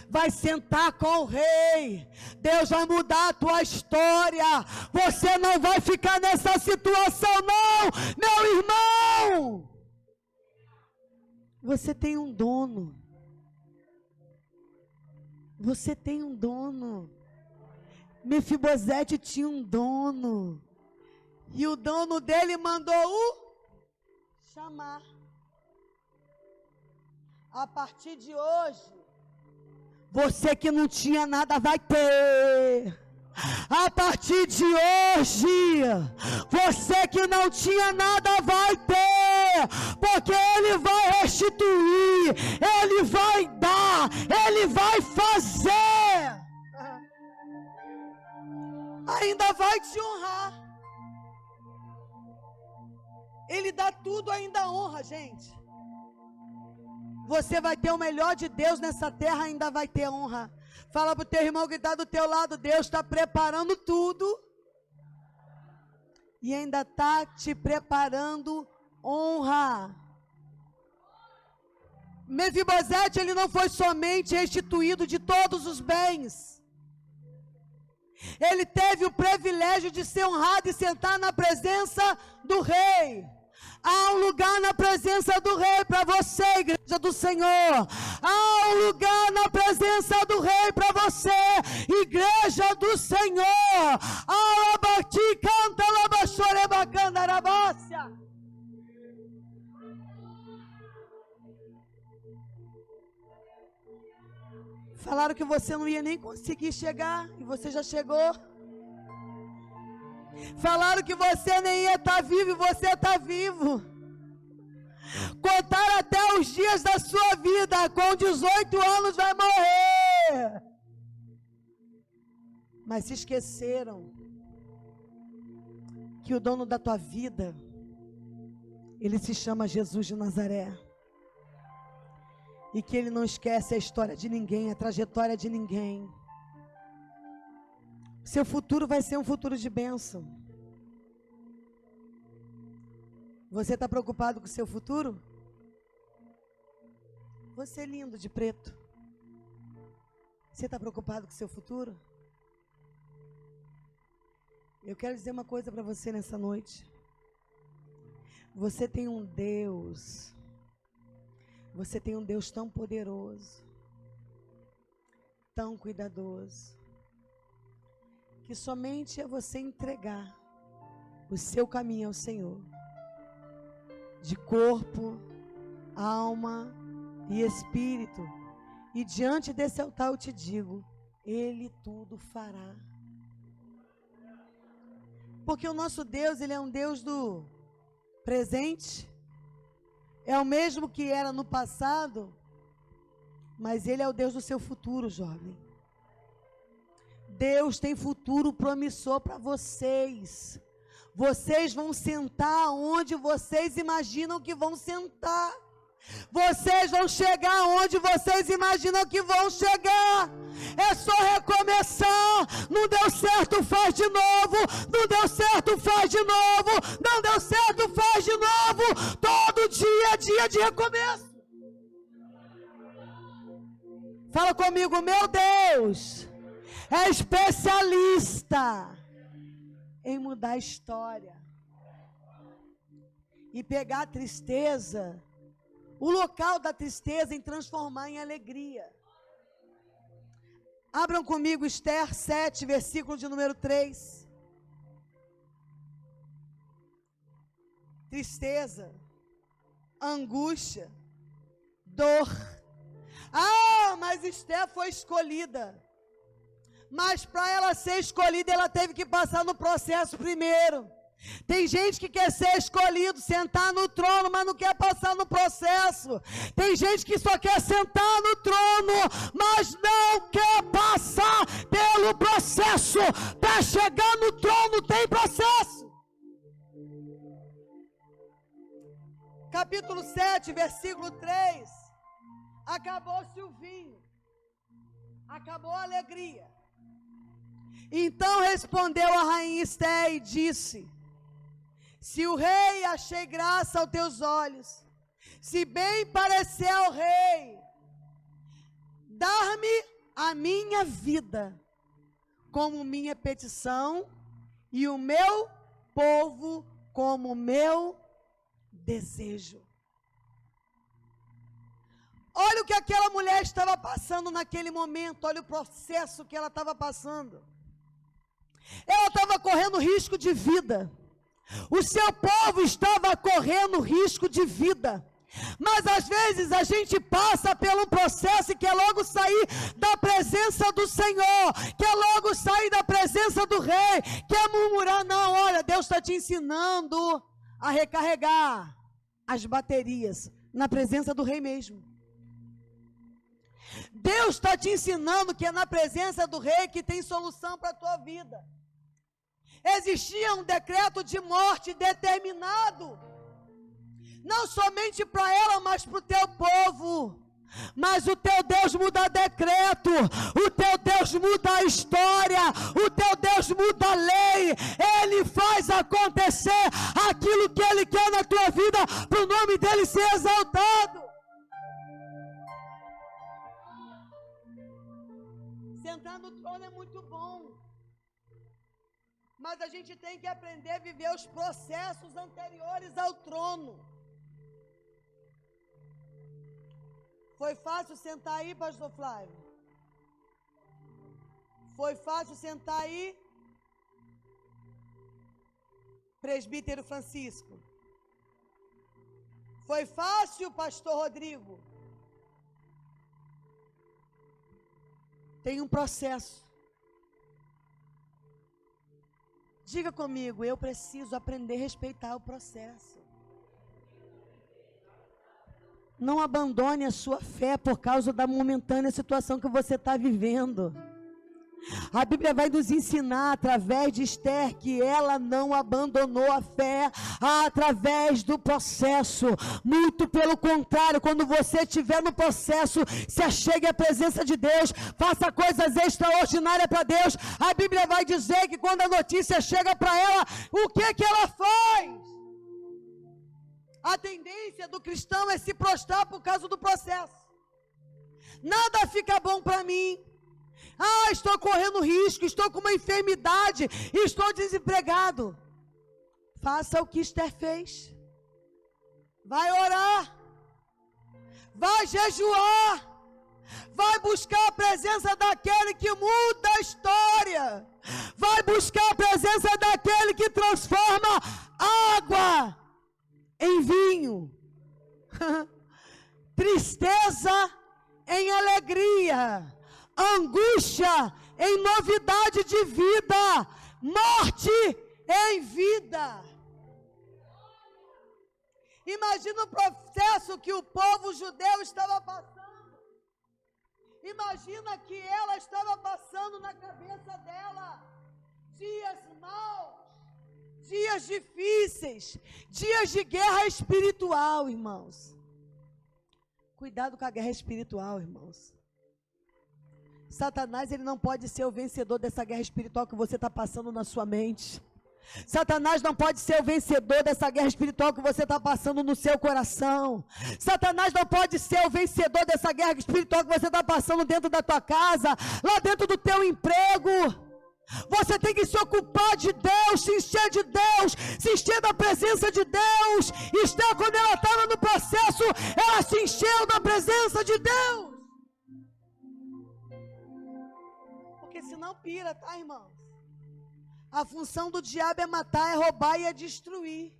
vai sentar com o rei. Deus vai mudar a tua história. Você não vai ficar nessa situação, não, meu irmão. Você tem um dono. Você tem um dono. Mefibosete tinha um dono. E o dono dele mandou o chamar. A partir de hoje, você que não tinha nada vai ter. A partir de hoje, você que não tinha nada vai ter. Porque Ele vai restituir, Ele vai dar, Ele vai fazer. Ainda vai te honrar. Ele dá tudo, ainda honra, gente. Você vai ter o melhor de Deus nessa terra, ainda vai ter honra. Fala para o teu irmão que está do teu lado, Deus está preparando tudo. E ainda está te preparando honra. Mefibosete, ele não foi somente restituído de todos os bens. Ele teve o privilégio de ser honrado e sentar na presença do rei. Há um lugar na presença do rei para você, igreja do Senhor. Há um lugar na presença do rei para você, igreja do Senhor. Alabati canta labachore bacana arabácia. Falaram que você não ia nem conseguir chegar, e você já chegou. Falaram que você nem ia estar vivo, e você está vivo. Contaram até os dias da sua vida, com 18 anos vai morrer. Mas se esqueceram que o dono da tua vida, ele se chama Jesus de Nazaré. E que Ele não esquece a história de ninguém, a trajetória de ninguém. Seu futuro vai ser um futuro de bênção. Você está preocupado com o seu futuro? Você é lindo de preto. Você está preocupado com o seu futuro? Eu quero dizer uma coisa para você nessa noite. Você tem um Deus. Você tem um Deus tão poderoso, tão cuidadoso, que somente é você entregar o seu caminho ao Senhor, de corpo, alma e espírito. E diante desse altar eu te digo, Ele tudo fará. Porque o nosso Deus, Ele é um Deus do presente. É o mesmo que era no passado, mas Ele é o Deus do seu futuro, jovem. Deus tem futuro promissor para vocês. Vocês vão sentar onde vocês imaginam que vão sentar. Vocês vão chegar onde vocês imaginam que vão chegar. É só recomeçar. Não deu certo, faz de novo. Não deu certo, faz de novo. Não deu certo, faz de novo. Todo dia é dia de recomeço. Fala comigo, meu Deus é especialista em mudar a história e pegar a tristeza, o local da tristeza, em transformar em alegria. Abram comigo Esther 7, versículo de número 3. Tristeza, angústia, dor. Ah, mas Esther foi escolhida. Mas para ela ser escolhida, ela teve que passar no processo primeiro. Tem gente que quer ser escolhido, sentar no trono, mas não quer passar no processo. Tem gente que só quer sentar no trono, mas não quer passar pelo processo. Para chegar no trono tem processo. Capítulo 7, versículo 3. Acabou-se o vinho, acabou a alegria. Então respondeu a rainha Esther e disse: se o rei achei graça aos teus olhos, se bem parecer ao rei, dar-me a minha vida como minha petição e o meu povo como meu desejo. Olha o que aquela mulher estava passando naquele momento, olha o processo que ela estava passando. Ela estava correndo risco de vida. O seu povo estava correndo risco de vida. Mas às vezes a gente passa por um processo e quer logo sair da presença do Senhor, quer logo sair da presença do Rei, quer murmurar. Não, olha, Deus está te ensinando a recarregar as baterias na presença do Rei mesmo. Deus está te ensinando que é na presença do Rei que tem solução para a tua vida. Existia um decreto de morte determinado, não somente para ela, mas para o teu povo. Mas o teu Deus muda decreto, o teu Deus muda a história, o teu Deus muda a lei. Ele faz acontecer aquilo que Ele quer na tua vida, para o nome dEle ser exaltado. Sentar no trono é muito bom, mas a gente tem que aprender a viver os processos anteriores ao trono. Foi fácil sentar aí, pastor Flávio? Foi fácil sentar aí, presbítero Francisco? Foi fácil, pastor Rodrigo? Tem um processo. Diga comigo, eu preciso aprender a respeitar o processo. Não abandone a sua fé por causa da momentânea situação que você está vivendo. A Bíblia vai nos ensinar através de Esther que ela não abandonou a fé através do processo. Muito pelo contrário, quando você estiver no processo, se achegue à presença de Deus, faça coisas extraordinárias para Deus. A Bíblia vai dizer que quando a notícia chega para ela, o que ela faz? A tendência do cristão é se prostrar por causa do processo. Nada fica bom para mim. Estou correndo risco, estou com uma enfermidade, estou desempregado. Faça o que Esther fez. Vai orar, vai jejuar, vai buscar a presença daquele que muda a história, vai buscar a presença daquele que transforma água em vinho, tristeza em alegria, angústia em novidade de vida, morte em vida. Imagina o processo que o povo judeu estava passando. Imagina que ela estava passando na cabeça dela. Dias maus, dias difíceis, dias de guerra espiritual, irmãos. Cuidado com a guerra espiritual, irmãos. Satanás, ele não pode ser o vencedor dessa guerra espiritual que você está passando na sua mente. Satanás não pode ser o vencedor dessa guerra espiritual que você está passando no seu coração. Satanás não pode ser o vencedor dessa guerra espiritual que você está passando dentro da tua casa, lá dentro do teu emprego. Você tem que se ocupar de Deus, se encher de Deus, se encher da presença de Deus. Esther, quando ela estava no processo, ela se encheu da presença de Deus. Porque senão pira, tá, irmãos? A função do diabo é matar, é roubar e é destruir.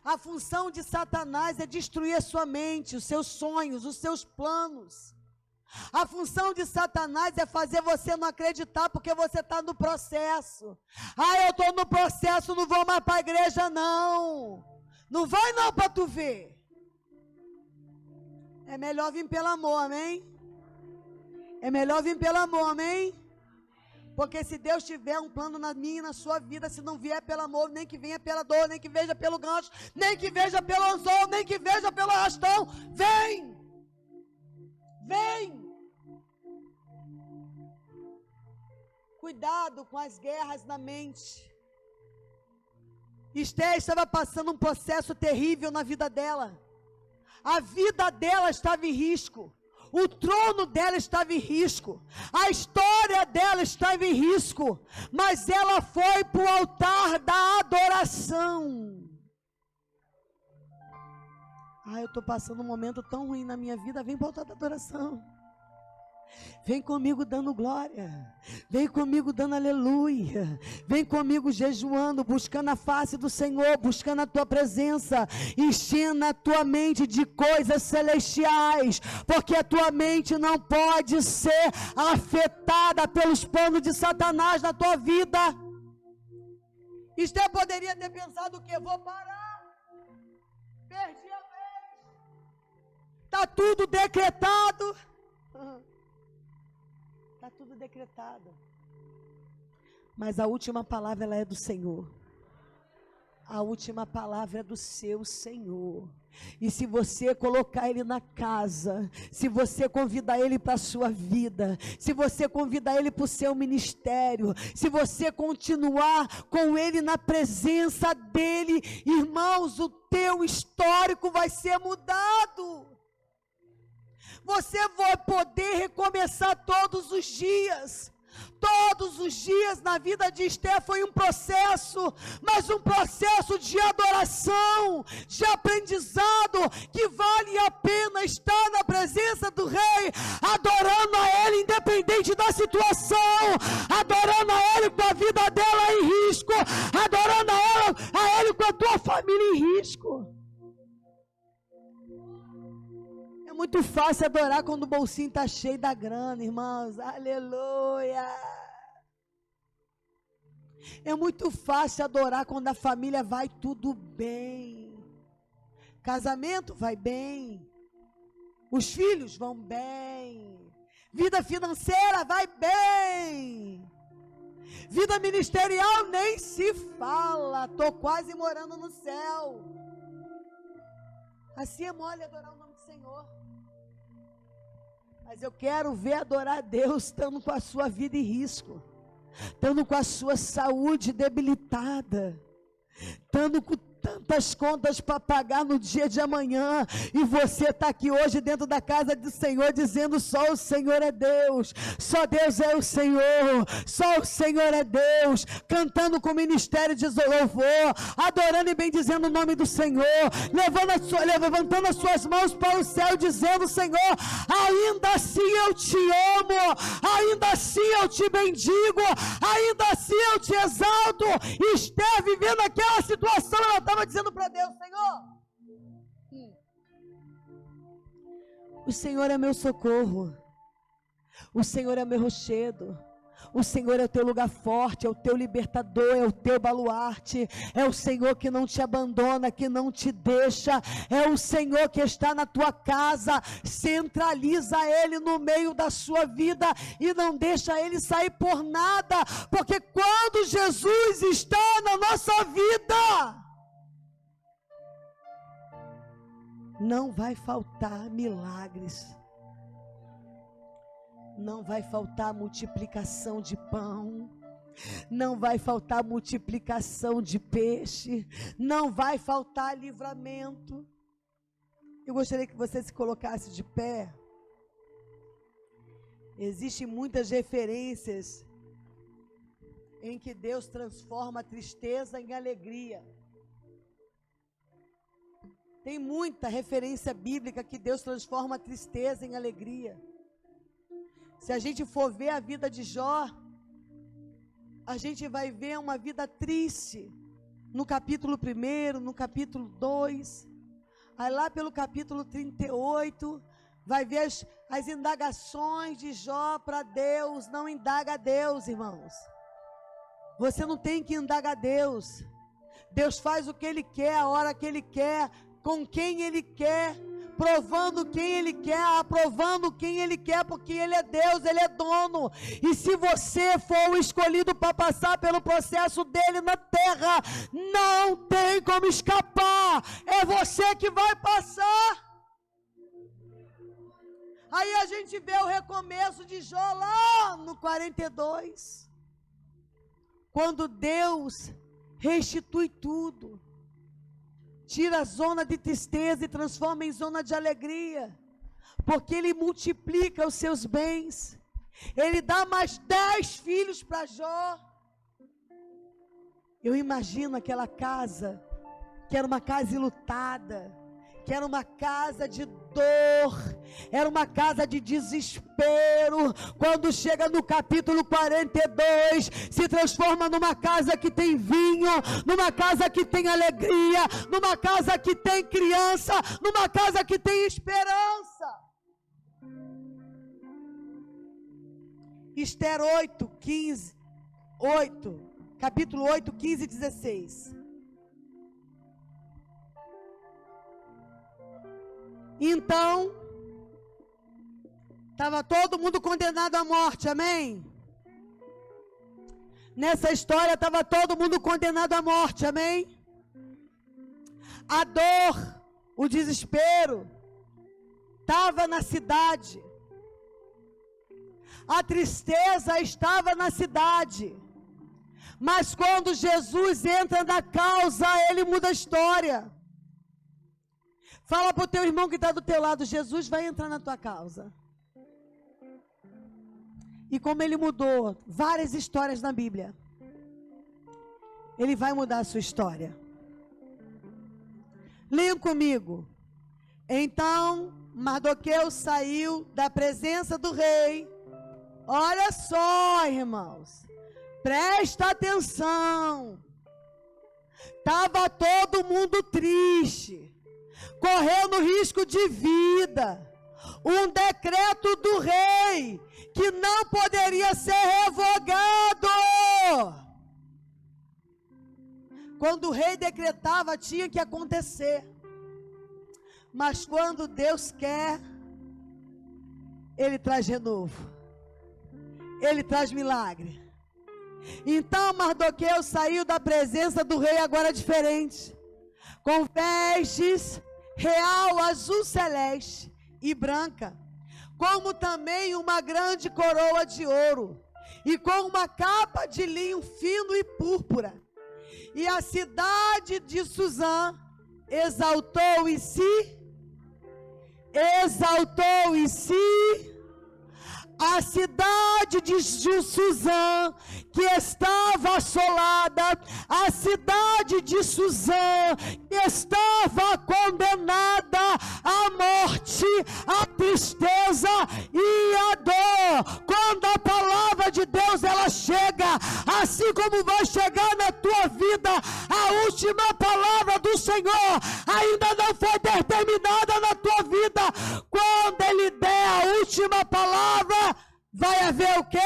A função de Satanás é destruir a sua mente, os seus sonhos, os seus planos. A função de Satanás é fazer você não acreditar porque você está no processo. Eu estou no processo, não vou mais para a igreja não. Não vai não para tu ver. É melhor vir pelo amor, amém? É melhor vir pelo amor, amém? Porque se Deus tiver um plano na minha e na sua vida, se não vier pelo amor, nem que venha pela dor, nem que veja pelo gancho, nem que veja pelo anzol, nem que veja pelo arrastão, vem! Vem! Cuidado com as guerras na mente. Esther estava passando um processo terrível na vida dela. A vida dela estava em risco. O trono dela estava em risco, a história dela estava em risco, mas ela foi para o altar da adoração. Eu estou passando um momento tão ruim na minha vida, vem para o altar da adoração. Vem comigo dando glória, vem comigo dando aleluia, vem comigo jejuando, buscando a face do Senhor, buscando a tua presença, enchendo a tua mente de coisas celestiais, porque a tua mente não pode ser afetada pelos planos de Satanás na tua vida. Esther poderia ter pensado o quê? Vou parar, perdi a vez, está tudo decretado. Está tudo decretado. Mas a última palavra, ela é do Senhor. A última palavra é do seu Senhor. E se você colocar Ele na casa, se você convidar Ele para a sua vida, se você convidar Ele para o seu ministério, se você continuar com Ele na presença dEle, irmãos, o teu histórico vai ser mudado. Você vai poder recomeçar todos os dias. Todos os dias na vida de Esther foi um processo, mas um processo de adoração, de aprendizado, que vale a pena estar na presença do rei, adorando a Ele independente da situação, adorando a Ele com a vida dela em risco, adorando a Ele com a tua família em risco. É muito fácil adorar quando o bolsinho está cheio da grana, irmãos. Aleluia. É muito fácil adorar quando a família vai tudo bem. Casamento vai bem. Os filhos vão bem. Vida financeira vai bem. Vida ministerial nem se fala. Estou quase morando no céu. Assim é mole adorar o nome do Senhor. Mas eu quero ver adorar a Deus estando com a sua vida em risco, estando com a sua saúde debilitada, estando com tantas contas para pagar no dia de amanhã, e você está aqui hoje dentro da casa do Senhor dizendo: só o Senhor é Deus, só Deus é o Senhor, só o Senhor é Deus, cantando com o ministério de louvor, adorando e bendizendo o nome do Senhor, levantando as suas mãos para o céu, dizendo: Senhor, ainda assim eu te amo, ainda assim eu te bendigo, ainda assim eu te exalto. Esther vivendo aquela situação, ela estava dizendo para Deus: Senhor, o Senhor é meu socorro, o Senhor é meu rochedo, o Senhor é o teu lugar forte, é o teu libertador, é o teu baluarte, é o Senhor que não te abandona, que não te deixa, é o Senhor que está na tua casa. Centraliza Ele no meio da sua vida e não deixa Ele sair por nada, porque quando Jesus está na nossa vida, não vai faltar milagres, não vai faltar multiplicação de pão, não vai faltar multiplicação de peixe, não vai faltar livramento. Eu gostaria que você se colocasse de pé. Existem muitas referências em que Deus transforma a tristeza em alegria. Tem muita referência bíblica que Deus transforma a tristeza em alegria. Se a gente for ver a vida de Jó, a gente vai ver uma vida triste, no capítulo 1, no capítulo 2, aí lá pelo capítulo 38, vai ver as indagações de Jó para Deus. Não indaga a Deus, irmãos. Você não tem que indagar a Deus. Deus faz o que Ele quer, a hora que Ele quer, com quem Ele quer, provando quem Ele quer, aprovando quem Ele quer, porque Ele é Deus, Ele é dono. E se você for o escolhido para passar pelo processo dEle na terra, não tem como escapar, é você que vai passar. Aí a gente vê o recomeço de Jó lá no 42, quando Deus restitui tudo, tira a zona de tristeza e transforma em zona de alegria. porque Ele multiplica os seus bens. Ele dá mais 10 filhos para Jó. Eu imagino aquela casa, que era uma casa enlutada, que era uma casa de dor, era uma casa de desespero. Quando chega no capítulo 42, se transforma numa casa que tem vinho, numa casa que tem alegria, numa casa que tem criança, numa casa que tem esperança. Esther 8, capítulo 8, 15 e 16. Então, estava todo mundo condenado à morte, amém? Nessa história estava todo mundo condenado à morte, amém? A dor, o desespero, estava na cidade. A tristeza estava na cidade. Mas quando Jesus entra na causa, Ele muda a história. Fala para o teu irmão que está do teu lado, Jesus vai entrar na tua causa. E como Ele mudou várias histórias na Bíblia, Ele vai mudar a sua história. Leiam comigo. Então Mardoqueu saiu da presença do rei. Olha só, irmãos, presta atenção. Estava todo mundo triste, correndo risco de vida. Um decreto do rei que não poderia ser revogado. Quando o rei decretava, tinha que acontecer. Mas quando Deus quer, Ele traz renovo. Ele traz milagre. Então Mardoqueu saiu da presença do rei agora diferente, com vestes real azul celeste e branca, como também uma grande coroa de ouro, e com uma capa de linho fino e púrpura. E a cidade de Suzã exaltou em si, a cidade de Suzã, que estava assolada, a cidade de Suzã, que estava condenada à morte, à tristeza e à dor. Quando a palavra de Deus ela chega, assim como vai chegar na tua vida, a última palavra do Senhor ainda não foi determinada na tua vida. Quando Ele der a última palavra, vai haver o quê?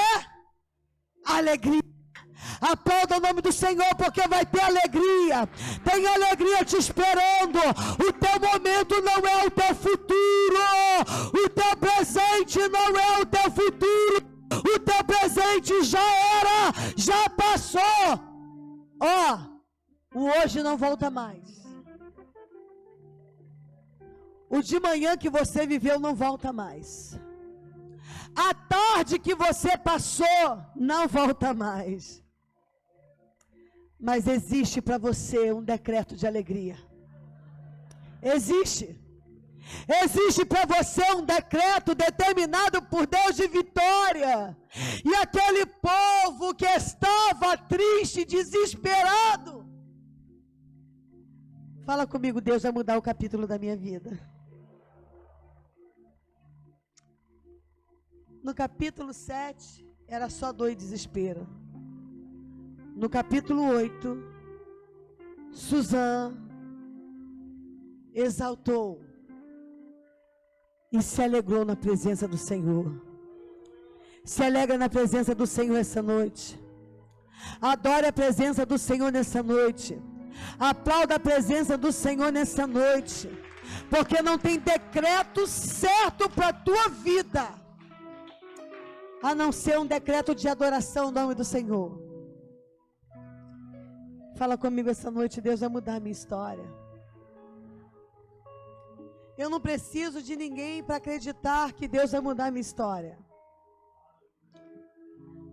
Alegria. Aplauda o nome do Senhor, porque vai ter alegria. Tem alegria te esperando. O teu momento não é o teu futuro. O teu presente não é o teu futuro. O teu presente já era, já passou. O hoje não volta mais. O de manhã que você viveu não volta mais. A tarde que você passou não volta mais. Mas existe para você um decreto de alegria. Existe. Existe para você um decreto determinado por Deus de vitória. E aquele povo que estava triste, desesperado. Fala comigo, Deus vai mudar o capítulo da minha vida. No capítulo 7, era só dor e desespero. No capítulo 8, Suzã exaltou e se alegrou na presença do Senhor. Se alegra na presença do Senhor essa noite. Adore a presença do Senhor nessa noite. Aplauda a presença do Senhor nessa noite. Porque não tem decreto certo para a tua vida, a não ser um decreto de adoração ao nome do Senhor. Fala comigo essa noite, Deus vai mudar a minha história. Eu não preciso de ninguém para acreditar que Deus vai mudar a minha história.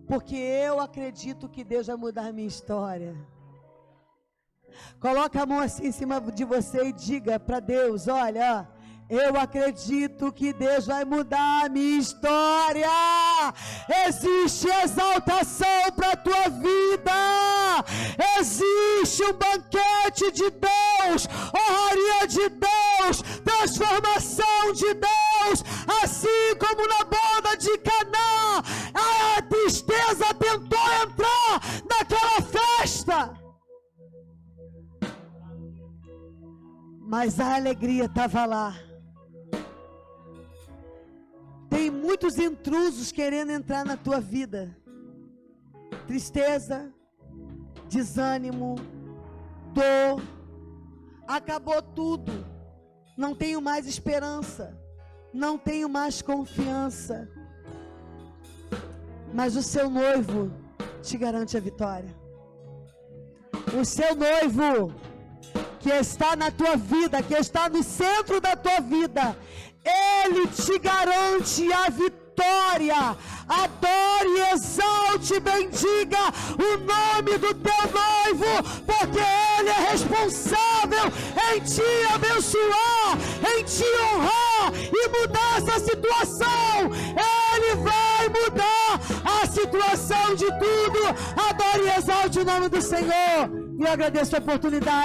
Porque eu acredito que Deus vai mudar a minha história. Coloca a mão assim em cima de você e diga para Deus, olha, Eu acredito que Deus vai mudar a minha história. Existe exaltação para a tua vida. Existe um banquete de Deus, honraria de Deus, transformação de Deus. Assim como na boda de Caná, a tristeza tentou entrar naquela festa, mas a alegria estava lá. Tem muitos intrusos querendo entrar na tua vida. Tristeza, desânimo, dor. Acabou tudo. Não tenho mais esperança. Não tenho mais confiança. Mas o seu noivo te garante a vitória. O seu noivo, que está na tua vida, que está no centro da tua vida, Ele te garante a vitória. Adore, exalte, bendiga o nome do teu noivo, porque Ele é responsável em te abençoar, em te honrar e mudar essa situação. Ele vai mudar a situação de tudo. Adore e exalte o nome do Senhor. E eu agradeço a oportunidade.